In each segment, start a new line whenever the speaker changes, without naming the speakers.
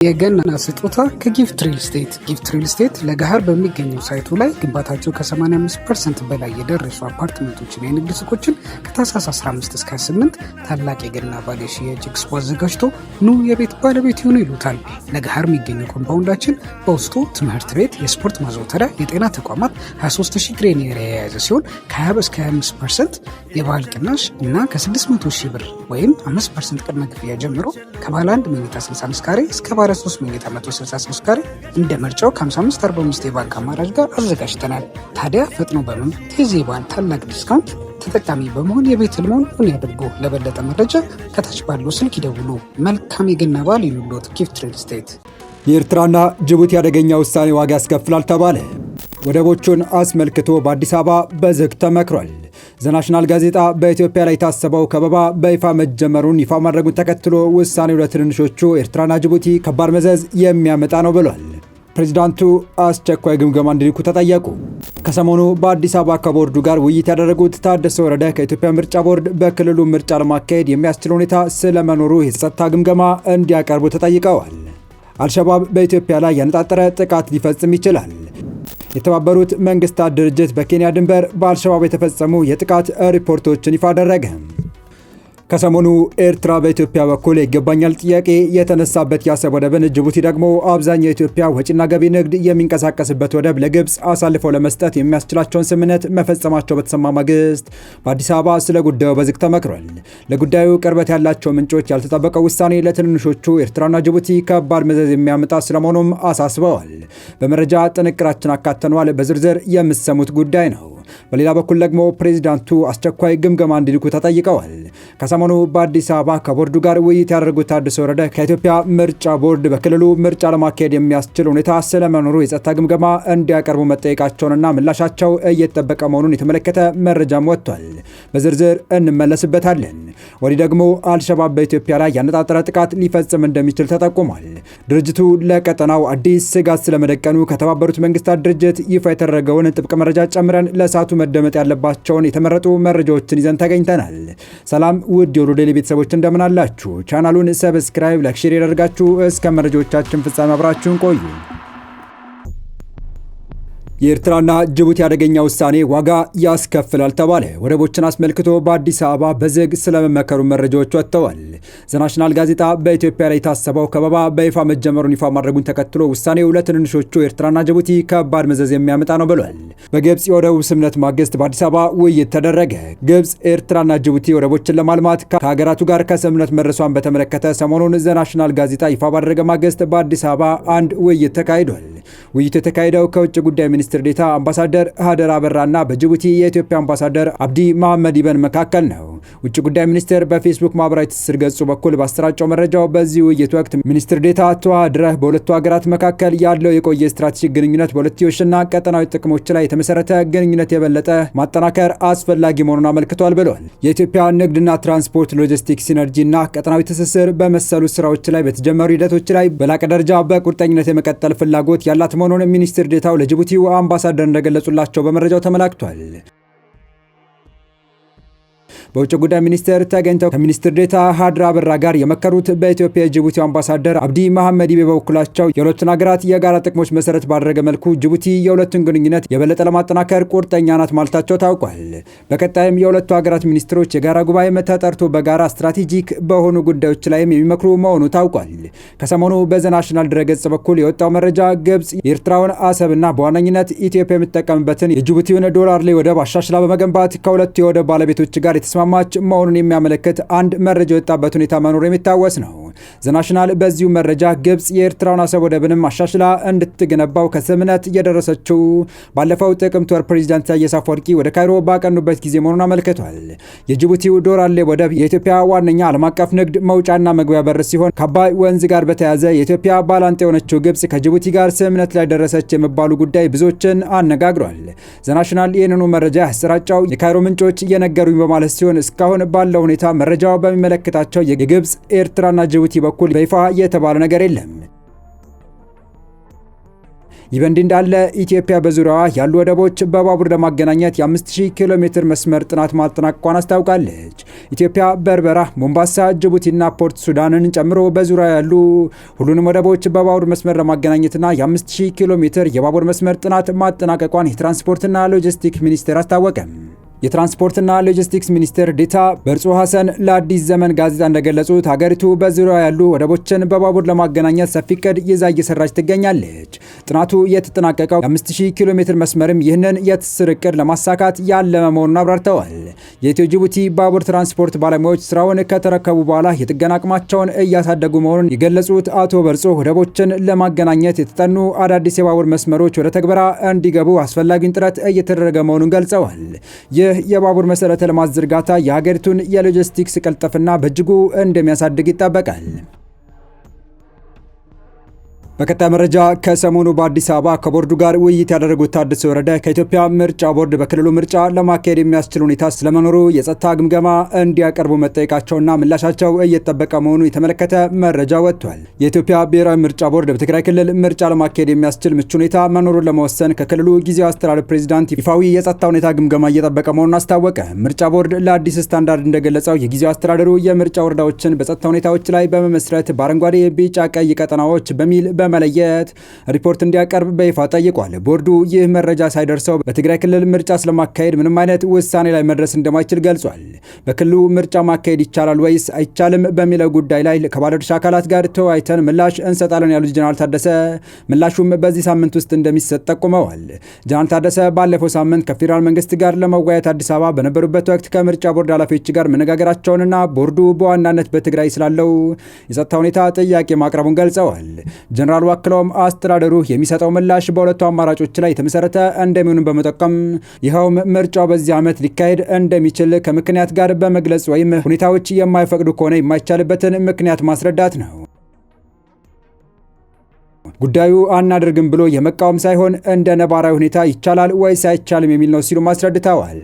የገና ስጦታ ከጊፍት ሪል ስቴት። ጊፍት ሪል ስቴት ለገሃር በሚገኘው ሳይቱ ላይ ግንባታቸው ከ85% በላይ የደረሱ አፓርትመንቶችን፣ የንግድ ሱቆችን ከታህሳስ 15 እስከ 28 ታላቅ የገና በዓል የሽያጭ ኤክስፖ አዘጋጅቶ ኑ የቤት ባለቤት ይሁኑ ይሉታል። ለገሃር የሚገኘው ኮምፓውንዳችን በውስጡ ትምህርት ቤት፣ የስፖርት ማዘውተሪያ፣ የጤና ተቋማት 23000 ግሬን ኤሪያ የያዘ ሲሆን ከ20 እስከ 25% የባህል ቅናሽ እና ከ600 ሺህ ብር ወይም 5% ቅድመ ክፍያ ጀምሮ ከባለ 1 መኝታ 65 ካሬ እስከ ባለ 3 መኝታ 163 ካሬ እንደ ምርጫው ከ55/45 የባንክ አማራጭ ጋር አዘጋጅተናል። ታዲያ ፈጥኖ በመምጣት የዚህ በዓል ታላቅ ዲስካውንት ተጠቃሚ በመሆን የቤት ህልሞን እውን ያድርጉ። ለበለጠ መረጃ ከታች ባለው ስልክ ይደውሉ። መልካም የገና በዓል ይሁንልዎት። ጊፍት ሪል ስቴት።
የኤርትራና ጅቡቲ አደገኛ ውሳኔ ዋጋ ያስከፍላል ተባለ። ወደቦቹን አስመልክቶ በአዲስ አበባ በዝግ ተመክሯል። ዘናሽናል ጋዜጣ በኢትዮጵያ ላይ የታሰበው ከበባ በይፋ መጀመሩን ይፋ ማድረጉን ተከትሎ ውሳኔው ለትንንሾቹ ኤርትራና ጅቡቲ ከባድ መዘዝ የሚያመጣ ነው ብሏል። ፕሬዚዳንቱ አስቸኳይ ግምገማ እንዲልኩ ተጠየቁ። ከሰሞኑ በአዲስ አበባ ከቦርዱ ጋር ውይይት ያደረጉት ታደሰ ወረደ ከኢትዮጵያ ምርጫ ቦርድ በክልሉ ምርጫ ለማካሄድ የሚያስችል ሁኔታ ስለመኖሩ የጸጥታ ግምገማ እንዲያቀርቡ ተጠይቀዋል። አልሸባብ በኢትዮጵያ ላይ ያነጣጠረ ጥቃት ሊፈጽም ይችላል። የተባበሩት መንግስታት ድርጅት በኬንያ ድንበር በአልሸባብ የተፈጸሙ የጥቃት ሪፖርቶችን ይፋ አደረገ። ከሰሞኑ ኤርትራ በኢትዮጵያ በኩል ይገባኛል ጥያቄ የተነሳበት የአሰብ ወደብን፣ ጅቡቲ ደግሞ አብዛኛው የኢትዮጵያ ወጪና ገቢ ንግድ የሚንቀሳቀስበት ወደብ ለግብፅ አሳልፈው ለመስጠት የሚያስችላቸውን ስምምነት መፈጸማቸው በተሰማ ማግስት በአዲስ አበባ ስለ ጉዳዩ በዝግ ተመክሯል። ለጉዳዩ ቅርበት ያላቸው ምንጮች ያልተጠበቀው ውሳኔ ለትንንሾቹ ኤርትራና ጅቡቲ ከባድ መዘዝ የሚያመጣ ስለመሆኑም አሳስበዋል። በመረጃ ጥንቅራችን አካተነዋል። በዝርዝር የምትሰሙት ጉዳይ ነው። በሌላ በኩል ደግሞ ፕሬዚዳንቱ አስቸኳይ ግምገማ እንዲልኩ ተጠይቀዋል። ከሰሞኑ በአዲስ አበባ ከቦርዱ ጋር ውይይት ያደረጉት ታደሰ ወረደ ከኢትዮጵያ ምርጫ ቦርድ በክልሉ ምርጫ ለማካሄድ የሚያስችል ሁኔታ ስለመኖሩ የጸጥታ ግምገማ እንዲያቀርቡ መጠየቃቸውንና ምላሻቸው እየተጠበቀ መሆኑን የተመለከተ መረጃም ወጥቷል። በዝርዝር እንመለስበታለን። ወዲህ ደግሞ አልሸባብ በኢትዮጵያ ላይ ያነጣጠረ ጥቃት ሊፈጽም እንደሚችል ተጠቁሟል። ድርጅቱ ለቀጠናው አዲስ ስጋት ስለመደቀኑ ከተባበሩት መንግስታት ድርጅት ይፋ የተደረገውን ጥብቅ መረጃ ጨምረን ለሰዓቱ መደመጥ ያለባቸውን የተመረጡ መረጃዎችን ይዘን ተገኝተናል። ሰላም ውድ የሮድ ዴይሊ ቤተሰቦች እንደምን አላችሁ? ቻናሉን ሰብስክራይብ፣ ላይክ፣ ሼር ያደርጋችሁ እስከ መረጃዎቻችን ፍጻሜ አብራችሁን ቆዩ። የኤርትራና ጅቡቲ አደገኛ ውሳኔ ዋጋ ያስከፍላል ተባለ። ወደቦችን አስመልክቶ በአዲስ አበባ በዝግ ስለመመከሩ መረጃዎች ወጥተዋል። ዘናሽናል ጋዜጣ በኢትዮጵያ ላይ የታሰበው ከበባ በይፋ መጀመሩን ይፋ ማድረጉን ተከትሎ ውሳኔው ለትንንሾቹ ኤርትራና ጅቡቲ ከባድ መዘዝ የሚያመጣ ነው ብሏል። በግብፅ የወደቡ ስምምነት ማግስት በአዲስ አበባ ውይይት ተደረገ። ግብፅ ኤርትራና ጅቡቲ ወደቦችን ለማልማት ከሀገራቱ ጋር ከስምምነት መድረሷን በተመለከተ ሰሞኑን ዘናሽናል ጋዜጣ ይፋ ባደረገ ማግስት በአዲስ አበባ አንድ ውይይት ተካሂዷል። ውይይቱ የተካሄደው ከውጭ ጉዳይ ሚኒስትር ዴኤታ አምባሳደር ሀደር አበራና በጅቡቲ የኢትዮጵያ አምባሳደር አብዲ መሐመድ ኢበን መካከል ነው። ውጭ ጉዳይ ሚኒስቴር በፌስቡክ ማህበራዊ ትስስር ገጹ በኩል ባሰራጨው መረጃው በዚህ ውይይት ወቅት ሚኒስትር ዴኤታ ተዋድረህ በሁለቱ ሀገራት መካከል ያለው የቆየ ስትራቴጂክ ግንኙነት በሁለትዮሽና ቀጠናዊ ጥቅሞች ላይ የተመሰረተ ግንኙነት የበለጠ ማጠናከር አስፈላጊ መሆኑን አመልክቷል ብለዋል። የኢትዮጵያ ንግድና ትራንስፖርት፣ ሎጂስቲክስ፣ ሲነርጂና ቀጠናዊ ትስስር በመሰሉ ስራዎች ላይ በተጀመሩ ሂደቶች ላይ በላቀ ደረጃ በቁርጠኝነት የመቀጠል ፍላጎት ያላት መሆኑን ሚኒስትር ዴኤታው ለጅቡቲው አምባሳደር እንደገለጹላቸው በመረጃው ተመላክቷል። በውጭ ጉዳይ ሚኒስቴር ተገኝተው ከሚኒስትር ዴኤታ ሀደር አበራ ጋር የመከሩት በኢትዮጵያ የጅቡቲ አምባሳደር አብዲ መሐመድ ኢቤ በበኩላቸው የሁለቱን ሀገራት የጋራ ጥቅሞች መሰረት ባደረገ መልኩ ጅቡቲ የሁለቱን ግንኙነት የበለጠ ለማጠናከር ቁርጠኛ ናት ማለታቸው ታውቋል። በቀጣይም የሁለቱ ሀገራት ሚኒስትሮች የጋራ ጉባኤ ተጠርቶ በጋራ ስትራቴጂክ በሆኑ ጉዳዮች ላይም የሚመክሩ መሆኑ ታውቋል። ከሰሞኑ በዘናሽናል ድረገጽ በኩል የወጣው መረጃ ግብፅ የኤርትራውን አሰብና በዋነኝነት ኢትዮጵያ የምትጠቀምበትን የጅቡቲውን ዶላር ላይ ወደብ አሻሽላ በመገንባት ከሁለቱ የወደብ ባለቤቶች ጋር ማች መሆኑን የሚያመለክት አንድ መረጃ የወጣበት ሁኔታ መኖሩ የሚታወስ ነው። ዘናሽናል በዚሁ መረጃ ግብፅ የኤርትራውን አሰብ ወደብንም አሻሽላ እንድትገነባው ከስምምነት የደረሰችው ባለፈው ጥቅምት ወር ፕሬዚዳንት ኢሳያስ አፈወርቂ ወደ ካይሮ ባቀኑበት ጊዜ መሆኑን አመልክቷል። የጅቡቲው ዶራሌ ወደብ የኢትዮጵያ ዋነኛ ዓለም አቀፍ ንግድ መውጫና መግቢያ በር ሲሆን ከአባይ ወንዝ ጋር በተያያዘ የኢትዮጵያ ባላንጣ የሆነችው ግብፅ ከጅቡቲ ጋር ስምምነት ላይ ደረሰች የሚባሉ ጉዳይ ብዙዎችን አነጋግሯል። ዘናሽናል ይህንኑ መረጃ ያሰራጨው የካይሮ ምንጮች እየነገሩኝ በማለት ሲሆን እስካሁን ባለው ሁኔታ መረጃው በሚመለከታቸው የግብፅ ኤርትራና ጅቡቲ በኩል በይፋ የተባለ ነገር የለም። ይህ በእንዲህ እንዳለ ኢትዮጵያ በዙሪያዋ ያሉ ወደቦች በባቡር ለማገናኘት የ5000 ኪሎ ሜትር መስመር ጥናት ማጠናቀቋን አስታውቃለች። ኢትዮጵያ በርበራ፣ ሞምባሳ፣ ጅቡቲና ፖርት ሱዳንን ጨምሮ በዙሪያ ያሉ ሁሉንም ወደቦች በባቡር መስመር ለማገናኘትና የ5000 ኪሎ ሜትር የባቡር መስመር ጥናት ማጠናቀቋን የትራንስፖርትና ሎጂስቲክስ ሚኒስቴር አስታወቀ። የትራንስፖርትና ሎጂስቲክስ ሚኒስትር ዴኤታ በርጹ ሐሰን ለአዲስ ዘመን ጋዜጣ እንደገለጹት ሀገሪቱ በዙሪያ ያሉ ወደቦችን በባቡር ለማገናኘት ሰፊ ዕቅድ ይዛ እየሰራች ትገኛለች። ጥናቱ የተጠናቀቀው የ5000 ኪሎ ሜትር መስመርም ይህንን የትስስር ዕቅድ ለማሳካት ያለመ መሆኑን አብራርተዋል። የኢትዮ ጅቡቲ ባቡር ትራንስፖርት ባለሙያዎች ስራውን ከተረከቡ በኋላ የጥገና አቅማቸውን እያሳደጉ መሆኑን የገለጹት አቶ በርጹ ወደቦችን ለማገናኘት የተጠኑ አዳዲስ የባቡር መስመሮች ወደ ተግበራ እንዲገቡ አስፈላጊውን ጥረት እየተደረገ መሆኑን ገልጸዋል። ይህ የባቡር መሰረተ ልማት ዝርጋታ የሀገሪቱን የሎጂስቲክስ ቅልጥፍና በእጅጉ እንደሚያሳድግ ይጠበቃል። በቀጣይ መረጃ ከሰሞኑ በአዲስ አበባ ከቦርዱ ጋር ውይይት ያደረጉት ታደሰ ወረደ ከኢትዮጵያ ምርጫ ቦርድ በክልሉ ምርጫ ለማካሄድ የሚያስችል ሁኔታ ስለመኖሩ የጸጥታ ግምገማ እንዲያቀርቡ መጠየቃቸውና ምላሻቸው እየተጠበቀ መሆኑ የተመለከተ መረጃ ወጥቷል። የኢትዮጵያ ብሔራዊ ምርጫ ቦርድ በትግራይ ክልል ምርጫ ለማካሄድ የሚያስችል ምቹ ሁኔታ መኖሩን ለመወሰን ከክልሉ ጊዜያዊ አስተዳደር ፕሬዚዳንት ይፋዊ የጸጥታ ሁኔታ ግምገማ እየጠበቀ መሆኑን አስታወቀ። ምርጫ ቦርድ ለአዲስ ስታንዳርድ እንደገለጸው የጊዜያዊ አስተዳደሩ የምርጫ ወረዳዎችን በጸጥታ ሁኔታዎች ላይ በመመስረት በአረንጓዴ፣ ቢጫ፣ ቀይ ቀጠናዎች በሚል መለየት ሪፖርት እንዲያቀርብ በይፋ ጠይቋል። ቦርዱ ይህ መረጃ ሳይደርሰው በትግራይ ክልል ምርጫ ስለማካሄድ ምንም አይነት ውሳኔ ላይ መድረስ እንደማይችል ገልጿል። በክልሉ ምርጫ ማካሄድ ይቻላል ወይስ አይቻልም በሚለው ጉዳይ ላይ ከባለድርሻ አካላት ጋር ተወያይተን ምላሽ እንሰጣለን ያሉት ጀነራል ታደሰ ምላሹም በዚህ ሳምንት ውስጥ እንደሚሰጥ ጠቁመዋል። ጀነራል ታደሰ ባለፈው ሳምንት ከፌዴራል መንግስት ጋር ለመወያየት አዲስ አበባ በነበሩበት ወቅት ከምርጫ ቦርድ ኃላፊዎች ጋር መነጋገራቸውንና ቦርዱ በዋናነት በትግራይ ስላለው የጸጥታ ሁኔታ ጥያቄ ማቅረቡን ገልጸዋል። ጀነራል አክለውም አስተዳደሩ የሚሰጠው ምላሽ በሁለቱ አማራጮች ላይ የተመሰረተ እንደሚሆን በመጠቆም ይኸውም ምርጫው በዚህ ዓመት ሊካሄድ እንደሚችል ከምክንያት ጋር በመግለጽ ወይም ሁኔታዎች የማይፈቅዱ ከሆነ የማይቻልበትን ምክንያት ማስረዳት ነው። ጉዳዩ አናደርግም ብሎ የመቃወም ሳይሆን እንደ ነባራዊ ሁኔታ ይቻላል ወይስ አይቻልም የሚል ነው ሲሉ አስረድተዋል።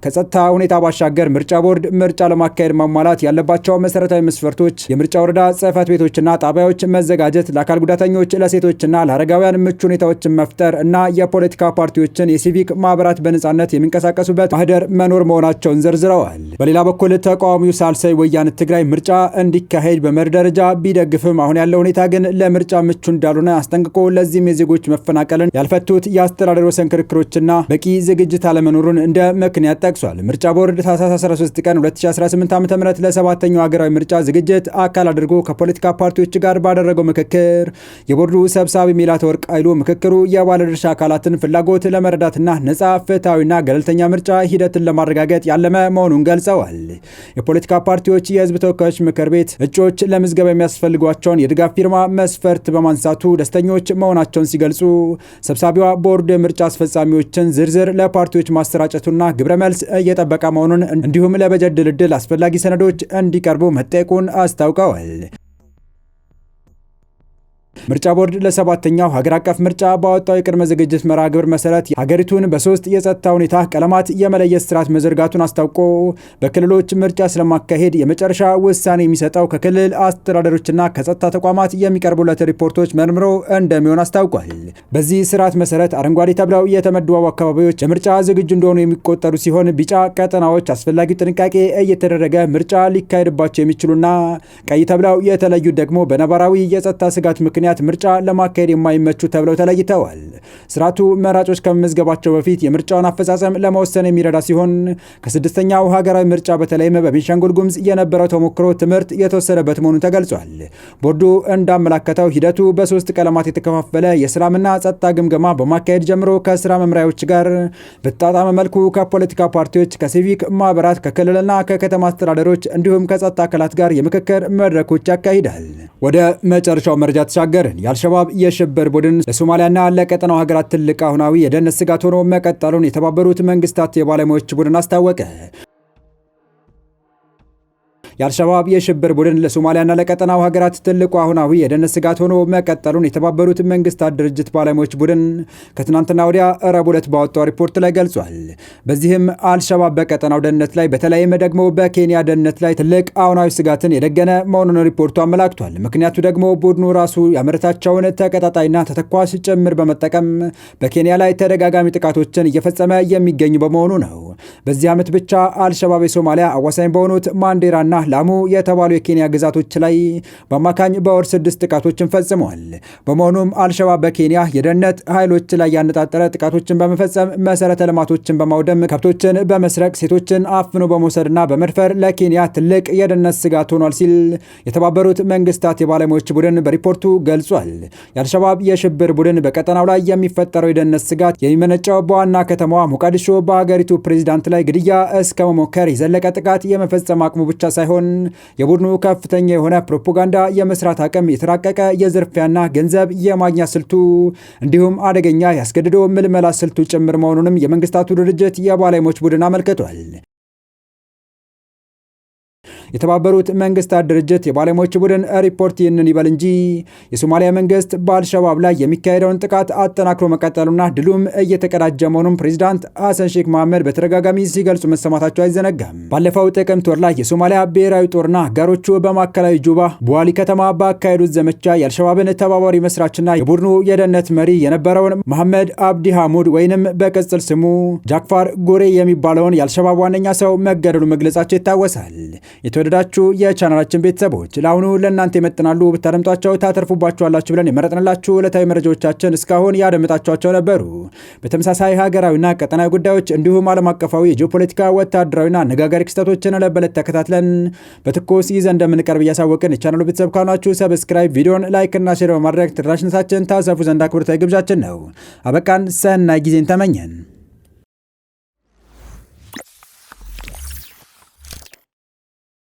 ከጸጥታ ሁኔታ ባሻገር ምርጫ ቦርድ ምርጫ ለማካሄድ ማሟላት ያለባቸው መሰረታዊ መስፈርቶች የምርጫ ወረዳ ጽሕፈት ቤቶችና ጣቢያዎች መዘጋጀት፣ ለአካል ጉዳተኞች፣ ለሴቶችና ለአረጋውያን ምቹ ሁኔታዎችን መፍጠር እና የፖለቲካ ፓርቲዎችን የሲቪክ ማህበራት በነጻነት የሚንቀሳቀሱበት ማህደር መኖር መሆናቸውን ዘርዝረዋል። በሌላ በኩል ተቃዋሚው ሳልሳይ ወያነ ትግራይ ምርጫ እንዲካሄድ በመርህ ደረጃ ቢደግፍም አሁን ያለው ሁኔታ ግን ለምርጫ ምቹ እንዳልሆነ አስጠንቅቆ ለዚህም የዜጎች መፈናቀልን ያልፈቱት የአስተዳደር ወሰን ክርክሮችና በቂ ዝግጅት አለመኖሩን እንደ ምክንያት ጠቅሷል። ምርጫ ቦርድ ታህሳስ 13 ቀን 2018 ዓ.ም ለሰባተኛው ሀገራዊ ምርጫ ዝግጅት አካል አድርጎ ከፖለቲካ ፓርቲዎች ጋር ባደረገው ምክክር የቦርዱ ሰብሳቢ ሜላትወርቅ ኃይሉ ምክክሩ የባለድርሻ አካላትን ፍላጎት ለመረዳትና ነጻ፣ ፍትሐዊና ገለልተኛ ምርጫ ሂደትን ለማረጋገጥ ያለመ መሆኑን ገልጸዋል። የፖለቲካ ፓርቲዎች የህዝብ ተወካዮች ምክር ቤት እጩዎች ለምዝገባ የሚያስፈልጓቸውን የድጋፍ ፊርማ መስፈርት በማንሳቱ ደስተኞች መሆናቸውን ሲገልጹ ሰብሳቢዋ ቦርድ የምርጫ አስፈጻሚዎችን ዝርዝር ለፓርቲዎች ማሰራጨቱና ግብረ መልስ እየጠበቀ መሆኑን እንዲሁም ለበጀት ድልድል አስፈላጊ ሰነዶች እንዲቀርቡ መጠየቁን አስታውቀዋል። ምርጫ ቦርድ ለሰባተኛው ሀገር አቀፍ ምርጫ ባወጣው የቅድመ ዝግጅት መርሃ ግብር መሰረት ሀገሪቱን በ3 የጸጥታ ሁኔታ ቀለማት የመለየት ስርዓት መዘርጋቱን አስታውቆ በክልሎች ምርጫ ስለማካሄድ የመጨረሻ ውሳኔ የሚሰጠው ከክልል አስተዳደሮችና ከጸጥታ ተቋማት የሚቀርቡለት ሪፖርቶች መርምሮ እንደሚሆን አስታውቋል። በዚህ ስርዓት መሰረት አረንጓዴ ተብለው የተመደቡ አካባቢዎች ለምርጫ ዝግጁ እንደሆኑ የሚቆጠሩ ሲሆን ቢጫ ቀጠናዎች አስፈላጊው ጥንቃቄ እየተደረገ ምርጫ ሊካሄድባቸው የሚችሉና ቀይ ተብለው የተለዩ ደግሞ በነባራዊ የጸጥታ ስጋት ምክንያት ምርጫ ለማካሄድ የማይመቹ ተብለው ተለይተዋል። ስርዓቱ መራጮች ከመመዝገባቸው በፊት የምርጫውን አፈጻጸም ለመወሰን የሚረዳ ሲሆን ከስድስተኛው ሀገራዊ ምርጫ በተለይም በቤንሻንጉል ጉሙዝ የነበረው ተሞክሮ ትምህርት የተወሰደበት መሆኑን ተገልጿል። ቦርዱ እንዳመላከተው ሂደቱ በ3 ቀለማት የተከፋፈለ የሰላምና ጸጥታ ግምገማ በማካሄድ ጀምሮ ከስራ መምሪያዎች ጋር በተጣጣመ መልኩ ከፖለቲካ ፓርቲዎች፣ ከሲቪክ ማህበራት፣ ከክልልና ከከተማ አስተዳደሮች እንዲሁም ከጸጥታ አካላት ጋር የምክክር መድረኮች ያካሂዳል። ወደ መጨረሻው መረጃ ተሻገርን። የአልሸባብ የሽብር ቡድን ለሶማሊያና ለቀጠናው ሀገራት ትልቅ አሁናዊ የደህንነት ስጋት ሆኖ መቀጠሉን የተባበሩት መንግስታት የባለሙያዎች ቡድን አስታወቀ። የአልሸባብ የሽብር ቡድን ለሶማሊያና ለቀጠናው ሀገራት ትልቁ አሁናዊ የደህንነት ስጋት ሆኖ መቀጠሉን የተባበሩት መንግስታት ድርጅት ባለሙያዎች ቡድን ከትናንትና ወዲያ ረቡዕ ዕለት ባወጣው ሪፖርት ላይ ገልጿል። በዚህም አልሸባብ በቀጠናው ደህንነት ላይ በተለይም ደግሞ በኬንያ ደህንነት ላይ ትልቅ አሁናዊ ስጋትን የደገነ መሆኑን ሪፖርቱ አመላክቷል። ምክንያቱ ደግሞ ቡድኑ ራሱ ያመረታቸውን ተቀጣጣይና ተተኳሽ ጭምር በመጠቀም በኬንያ ላይ ተደጋጋሚ ጥቃቶችን እየፈጸመ የሚገኝ በመሆኑ ነው። በዚህ ዓመት ብቻ አልሸባብ የሶማሊያ አዋሳኝ በሆኑት ማንዴራና ላሙ የተባሉ የኬንያ ግዛቶች ላይ በአማካኝ በወር 6 ጥቃቶችን ፈጽመዋል። በመሆኑም አልሸባብ በኬንያ የደህንነት ኃይሎች ላይ ያነጣጠረ ጥቃቶችን በመፈጸም መሰረተ ልማቶችን በማውደም ከብቶችን በመስረቅ ሴቶችን አፍኖ በመውሰድና በመድፈር ለኬንያ ትልቅ የደህንነት ስጋት ሆኗል ሲል የተባበሩት መንግስታት የባለሙያዎች ቡድን በሪፖርቱ ገልጿል። የአልሸባብ የሽብር ቡድን በቀጠናው ላይ የሚፈጠረው የደህንነት ስጋት የሚመነጨው በዋና ከተማዋ ሞቃዲሾ በሀገሪቱ ፕሬዚዳንት ላይ ግድያ እስከ መሞከር የዘለቀ ጥቃት የመፈጸም አቅሙ ብቻ ሳይሆን የቡድኑ ከፍተኛ የሆነ ፕሮፓጋንዳ የመስራት አቅም፣ የተራቀቀ የዝርፊያና ገንዘብ የማግኛ ስልቱ እንዲሁም አደገኛ ያስገድዶ ምልመላ ስልቱ ጭምር መሆኑንም የመንግስታቱ ድርጅት የባለሙያዎች ቡድን አመልክቷል። የተባበሩት መንግስታት ድርጅት የባለሙያዎች ቡድን ሪፖርት ይህንን ይበል እንጂ የሶማሊያ መንግስት በአልሸባብ ላይ የሚካሄደውን ጥቃት አጠናክሮ መቀጠሉና ድሉም እየተቀዳጀ መሆኑን ፕሬዚዳንት ሐሰን ሼክ መሐመድ በተደጋጋሚ ሲገልጹ መሰማታቸው አይዘነጋም። ባለፈው ጥቅምት ወር ላይ የሶማሊያ ብሔራዊ ጦርና አጋሮቹ በማዕከላዊ ጁባ በዋሊ ከተማ ባካሄዱት ዘመቻ የአልሸባብን ተባባሪ መስራችና የቡድኑ የደህንነት መሪ የነበረውን መሐመድ አብዲ ሐሙድ ወይንም በቅጽል ስሙ ጃክፋር ጎሬ የሚባለውን የአልሸባብ ዋነኛ ሰው መገደሉ መግለጻቸው ይታወሳል። የተወደዳችሁ የቻናላችን ቤተሰቦች ለአሁኑ ለእናንተ ይመጥናሉ ብታደምጧቸው ታተርፉባችኋላችሁ ብለን የመረጥንላችሁ ዕለታዊ መረጃዎቻችን እስካሁን ያደመጣችኋቸው ነበሩ። በተመሳሳይ ሀገራዊና ቀጠናዊ ጉዳዮች እንዲሁም ዓለም አቀፋዊ የጂኦፖለቲካ ወታደራዊና አነጋጋሪ ክስተቶችን ዕለት ተከታትለን በትኩስ ይዘን እንደምንቀርብ እያሳወቅን የቻናሉ ቤተሰብ ካሏችሁ ሰብስክራይብ፣ ቪዲዮን ላይክ እና ሼር በማድረግ ተደራሽነታችን ታሰፉ ዘንድ አክብሮታዊ ግብዣችን ነው። አበቃን። ሰናይ ጊዜን ተመኘን።